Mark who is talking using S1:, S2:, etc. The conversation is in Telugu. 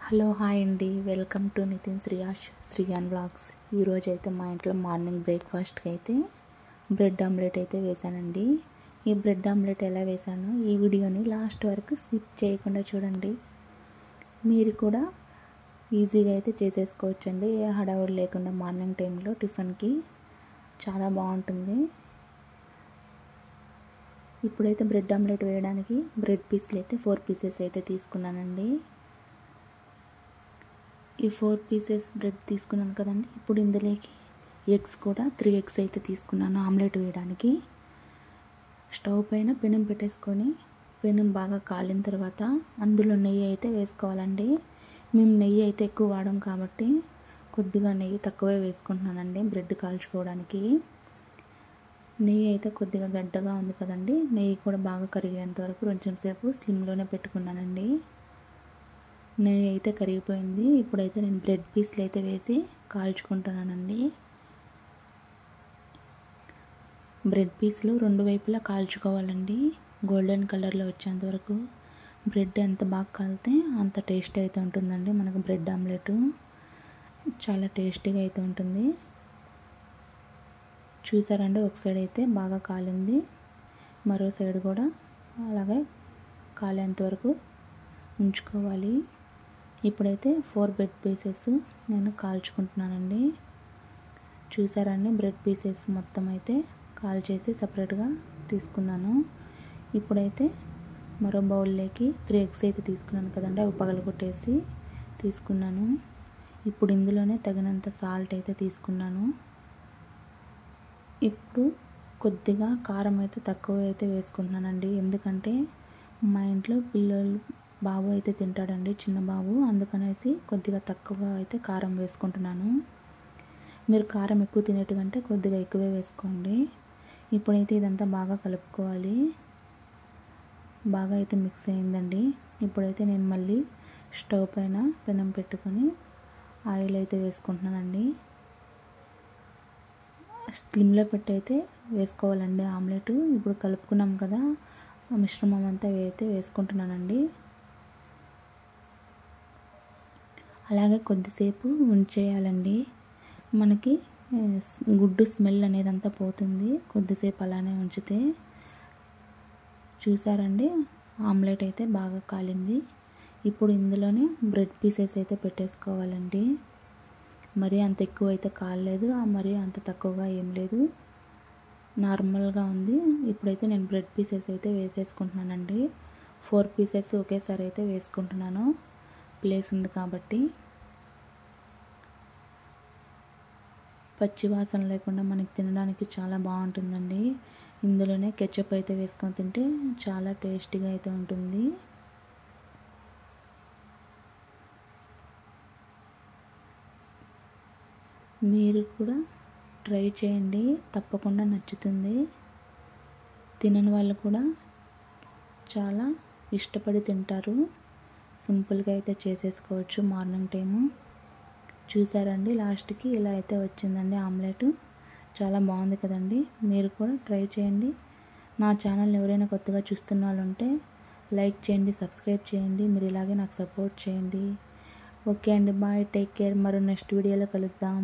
S1: హలో హాయ్ అండి, welcome to Nitin Shreyan blogs. ఈరోజు అయితే మా ఇంట్లో మార్నింగ్ బ్రేక్ఫాస్ట్కి అయితే బ్రెడ్ ఆమ్లెట్ అయితే వేసానండి. ఈ బ్రెడ్ ఆమ్లెట్ ఎలా వేసానో ఈ వీడియోని లాస్ట్ వరకు స్కిప్ చేయకుండా చూడండి. మీరు కూడా ఈజీగా అయితే చేసేసుకోవచ్చండి, ఏ హడావుడి లేకుండా. మార్నింగ్ టైంలో టిఫిన్కి చాలా బాగుంటుంది. ఇప్పుడైతే బ్రెడ్ ఆమ్లెట్ వేయడానికి బ్రెడ్ పీస్లు అయితే 4 పీసెస్ అయితే తీసుకున్నానండి. ఈ 4 పీసెస్ బ్రెడ్ తీసుకున్నాను కదండి. ఇప్పుడు ఇందులోకి ఎగ్స్ కూడా 3 ఎగ్స్ అయితే తీసుకున్నాను ఆమ్లెట్ వేయడానికి. స్టవ్ పైన పెనం పెట్టేసుకొని పెనం బాగా కాలిన తర్వాత అందులో నెయ్యి అయితే వేసుకోవాలండి. మేము నెయ్యి అయితే ఎక్కువ వాడం కాబట్టి కొద్దిగా నెయ్యి తక్కువే వేసుకుంటున్నానండి బ్రెడ్ కాల్చుకోవడానికి. నెయ్యి అయితే కొద్దిగా గడ్డగా ఉంది కదండి, నెయ్యి కూడా బాగా కరిగేంత వరకు కొంచెం సేపు స్లిమ్లోనే పెట్టుకున్నానండి. నెయ్యి అయితే కరిగిపోయింది. ఇప్పుడైతే నేను బ్రెడ్ పీస్లు అయితే వేసి కాల్చుకుంటున్నానండి. బ్రెడ్ పీస్లు రెండు వైపులా కాల్చుకోవాలండి, గోల్డెన్ కలర్లో వచ్చేంత వరకు. బ్రెడ్ ఎంత బాగా కాలితే అంత టేస్ట్ అయితే ఉంటుందండి. మనకు బ్రెడ్ ఆమ్లెట్ చాలా టేస్టీగా అయితే ఉంటుంది. చూసారండి, ఒక సైడ్ అయితే బాగా కాలింది, మరో సైడ్ కూడా అలాగే కాలేంత వరకు ఉంచుకోవాలి. ఇప్పుడైతే 4 బ్రెడ్ పీసెస్ నేను కాల్చుకుంటున్నానండి. చూసారండి, బ్రెడ్ పీసెస్ మొత్తం అయితే కాల్చేసి సపరేట్గా తీసుకున్నాను. ఇప్పుడైతే మరో బౌల్లోకి 3 ఎగ్స్ అయితే తీసుకున్నాను కదండి, అవి పగలగొట్టేసి తీసుకున్నాను. ఇప్పుడు ఇందులోనే తగినంత సాల్ట్ అయితే తీసుకున్నాను. ఇప్పుడు కొద్దిగా కారం అయితే తక్కువ అయితే వేసుకుంటున్నానండి, ఎందుకంటే మా ఇంట్లో బాబు అయితే తింటాడండి, చిన్న బాబు. అందుకనేసి కొద్దిగా తక్కువగా అయితే కారం వేసుకుంటున్నాను. మీరు కారం ఎక్కువ తినేట్టుకంటే కొద్దిగా ఎక్కువే వేసుకోండి. ఇప్పుడైతే ఇదంతా బాగా కలుపుకోవాలి. బాగా అయితే మిక్స్ అయిందండి. ఇప్పుడైతే నేను మళ్ళీ స్టవ్ పైన పెనం పెట్టుకొని ఆయిల్ అయితే వేసుకుంటున్నానండి. స్లిమ్లో పెట్టి అయితే వేసుకోవాలండి ఆమ్లెట్. ఇప్పుడు కలుపుకున్నాం కదా, మిశ్రమం అంతా అయితే వేసుకుంటున్నానండి. అలాగే కొద్దిసేపు ఉంచేయాలండి, మనకి గుడ్డు స్మెల్ అనేది అంతా పోతుంది కొద్దిసేపు అలానే ఉంచితే. చూసారండి, ఆమ్లెట్ అయితే బాగా కాలింది. ఇప్పుడు ఇందులోనే బ్రెడ్ పీసెస్ అయితే పెట్టేసుకోవాలండి. మరీ అంత ఎక్కువ అయితే కాలేదు, మరీ అంత తక్కువగా ఏం లేదు, నార్మల్గా ఉంది. ఇప్పుడైతే నేను బ్రెడ్ పీసెస్ అయితే వేసేసుకుంటున్నానండి. 4 పీసెస్ ఒకేసారి అయితే వేసుకుంటున్నాను, ప్లేస్ ఉంది కాబట్టి. పచ్చి వాసన లేకుండా మనకి తినడానికి చాలా బాగుంటుందండి. ఇందులోనే కెచప్ అయితే వేసుకొని తింటే చాలా టేస్టీగా అయితే ఉంటుంది. మీరు కూడా ట్రై చేయండి, తప్పకుండా నచ్చుతుంది. తినని వాళ్ళు కూడా చాలా ఇష్టపడి తింటారు. సింపుల్గా అయితే చేసేసుకోవచ్చు మార్నింగ్ టైము. చూసారండి, లాస్ట్కి ఇలా అయితే వచ్చిందండి ఆమ్లెట్. చాలా బాగుంది కదండి. మీరు కూడా ట్రై చేయండి. నా ఛానల్ ఎవరైనా కొత్తగా చూస్తున్న వాళ్ళు ఉంటే లైక్ చేయండి, సబ్స్క్రైబ్ చేయండి. మీరు ఇలాగే నాకు సపోర్ట్ చేయండి. ఓకే అండి, బాయ్, టేక్ కేర్. మరో నెక్స్ట్ వీడియోలో కలుద్దాం.